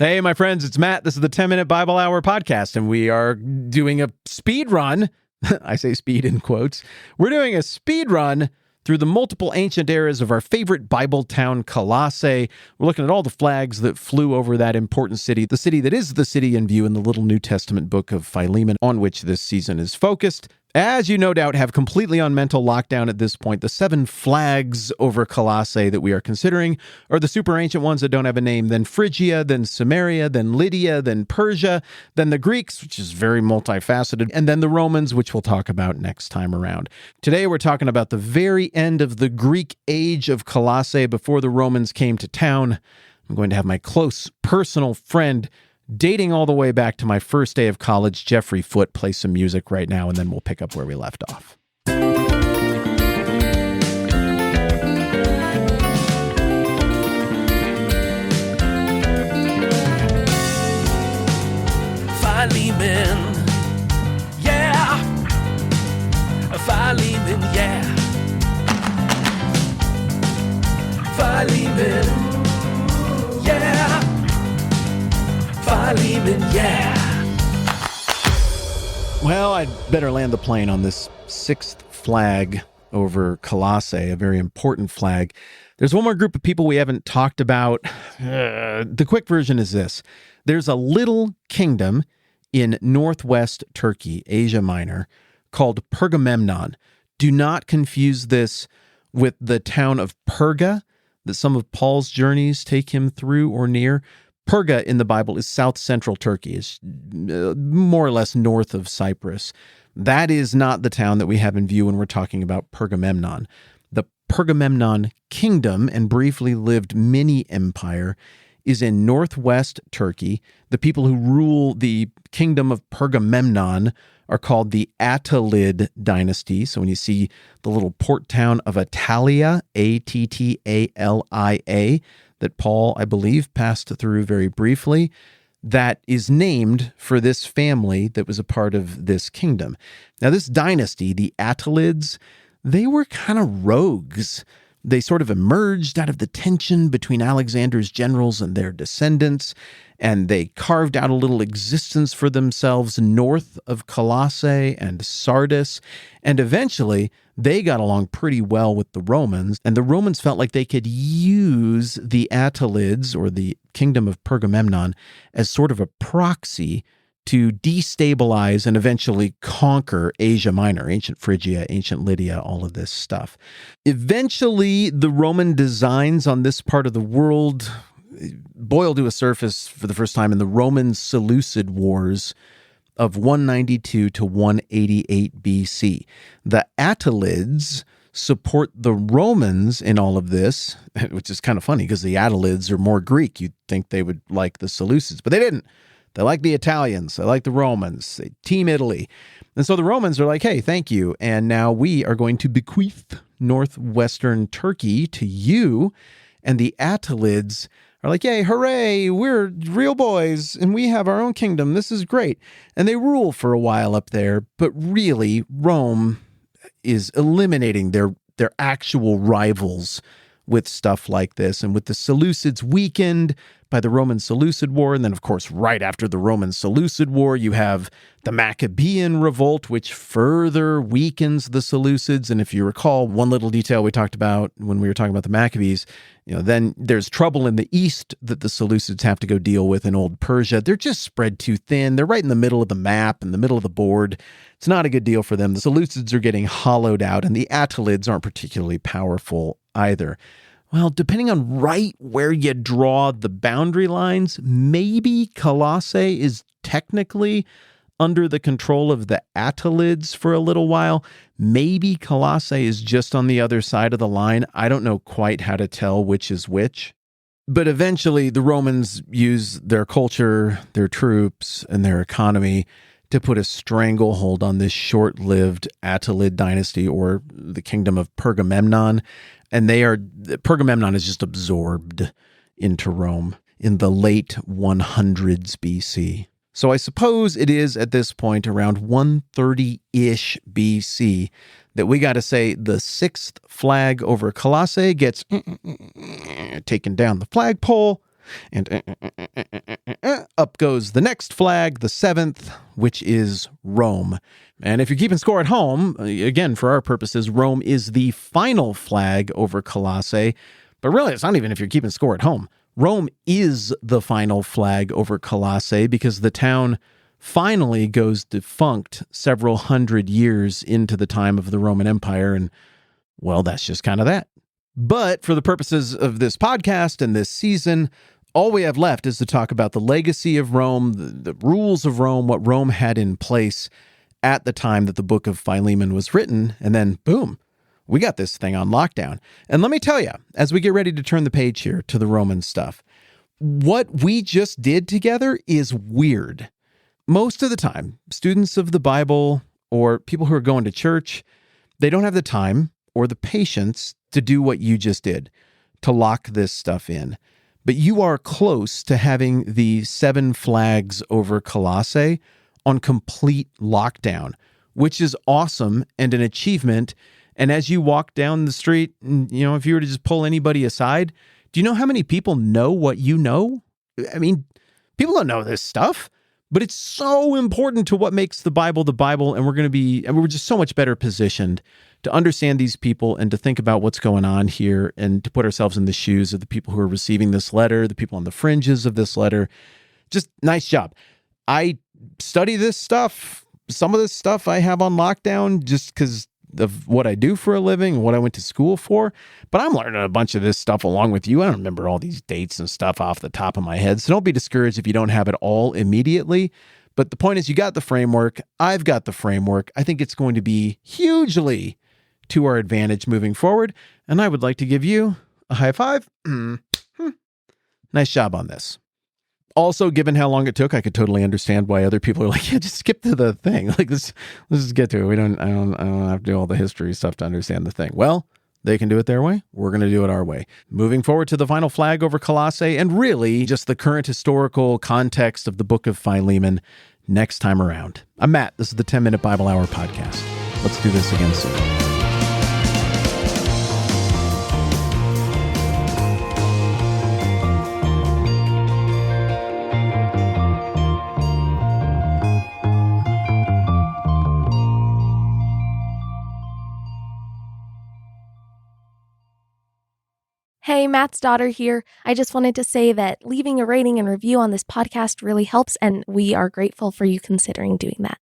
Hey, my friends, it's Matt. This is the 10-Minute Bible Hour podcast, and we are doing a speed run. I say speed in quotes. We're doing a speed run through the multiple ancient eras of our favorite Bible town, Colossae. We're looking at all the flags that flew over that important city, the city that is the city in view in the little New Testament book of Philemon, on which this season is focused. As you no doubt have completely on mental lockdown at this point, the 7 flags over Colossae that we are considering are the super ancient ones that don't have a name, then Phrygia, then Samaria, then Lydia, then Persia, then the Greeks, which is very multifaceted, and then the Romans, which we'll talk about next time around. Today we're talking about the very end of the Greek age of Colossae before the Romans came to town. I'm going to have my close personal friend, dating all the way back to my first day of college, Jeffrey Foote, play some music right now, and then we'll pick up where we left off. Philemon, yeah. Philemon, yeah. Philemon, yeah. Philemon, yeah. Well, I'd better land the plane on this 6th flag over Colossae, a very important flag. There's one more group of people we haven't talked about. The quick version is this. There's a little kingdom in northwest Turkey, Asia Minor, called Pergamemnon. Do not confuse this with the town of Perga that some of Paul's journeys take him through or near. Perga in the Bible is south-central Turkey, is more or less north of Cyprus. That is not the town that we have in view when we're talking about Pergamemnon. The Pergamemnon kingdom and briefly lived mini-empire is in northwest Turkey. The people who rule the kingdom of Pergamemnon are called the Attalid dynasty. So when you see the little port town of Attalia, Attalia, that Paul, I believe, passed through very briefly, that is named for this family that was a part of this kingdom. Now, this dynasty, the Attalids, they were kind of rogues. They sort of emerged out of the tension between Alexander's generals and their descendants, and they carved out a little existence for themselves north of Colossae and Sardis, and eventually they got along pretty well with the Romans, and the Romans felt like they could use the Attalids, or the kingdom of Pergamemnon, as sort of a proxy to destabilize and eventually conquer Asia Minor, ancient Phrygia, ancient Lydia, all of this stuff. Eventually, the Roman designs on this part of the world boiled to a surface for the first time in the Roman Seleucid Wars of 192 to 188 BC. The Attalids support the Romans in all of this, which is kind of funny because the Attalids are more Greek. You'd think they would like the Seleucids, but they didn't. They like the Italians. They like the Romans. They team Italy. And so the Romans are like, hey, thank you. And now we are going to bequeath northwestern Turkey to you. And the Attalids are like, yay, hooray, we're real boys, and we have our own kingdom. This is great. And they rule for a while up there, but really, Rome is eliminating their actual rivals with stuff like this. And with the Seleucids weakened by the Roman Seleucid War, and then, of course, right after the Roman Seleucid War, you have the Maccabean revolt, which further weakens the Seleucids. And if you recall, one little detail we talked about when we were talking about the Maccabees, then there's trouble in the east that the Seleucids have to go deal with in old Persia. They're just spread too thin. They're right in the middle of the map, in the middle of the board. It's not a good deal for them. The Seleucids are getting hollowed out, and the Attalids aren't particularly powerful either. Well, depending on right where you draw the boundary lines, maybe Colossae is technically under the control of the Attalids for a little while. Maybe Colossae is just on the other side of the line. I don't know quite how to tell which is which. But eventually the Romans use their culture, their troops, and their economy to put a stranglehold on this short-lived Attalid dynasty, or the kingdom of Pergamemnon. And Pergamemnon is just absorbed into Rome in the late 100s BC. So I suppose it is at this point around 130-ish BC that we got to say the 6th flag over Colossae gets taken down the flagpole, and goes the next flag, the 7th, which is Rome. And if you're keeping score at home, again, for our purposes, Rome is the final flag over Colossae. But really, it's not even if you're keeping score at home. Rome is the final flag over Colossae because the town finally goes defunct several hundred years into the time of the Roman Empire. And, well, that's just kind of that. But for the purposes of this podcast and this season, all we have left is to talk about the legacy of Rome, the rules of Rome, what Rome had in place at the time that the book of Philemon was written. And then, boom, we got this thing on lockdown. And let me tell you, as we get ready to turn the page here to the Roman stuff, what we just did together is weird. Most of the time, students of the Bible or people who are going to church, they don't have the time or the patience to do what you just did, to lock this stuff in. But you are close to having the 7 flags over Colossae on complete lockdown, which is awesome and an achievement. And as you walk down the street, if you were to just pull anybody aside, do you know how many people know what you know? I mean, people don't know this stuff, but it's so important to what makes the Bible, and we're just so much better positioned to understand these people and to think about what's going on here and to put ourselves in the shoes of the people who are receiving this letter, the people on the fringes of this letter. Just nice job. I study this stuff. Some of this stuff I have on lockdown just because of what I do for a living and what I went to school for. But I'm learning a bunch of this stuff along with you. I don't remember all these dates and stuff off the top of my head. So don't be discouraged if you don't have it all immediately. But the point is, you got the framework. I've got the framework. I think it's going to be hugely to our advantage moving forward. And I would like to give you a high five. Nice job on this. Also, given how long it took, I could totally understand why other people are like, yeah, just skip to the thing. Like, let's just get to it. I don't have to do all the history stuff to understand the thing. Well, they can do it their way. We're going to do it our way. Moving forward to the final flag over Colossae and really just the current historical context of the book of Philemon next time around. I'm Matt. This is the 10-Minute Bible Hour podcast. Let's do this again soon. Hey, Matt's daughter here. I just wanted to say that leaving a rating and review on this podcast really helps, and we are grateful for you considering doing that.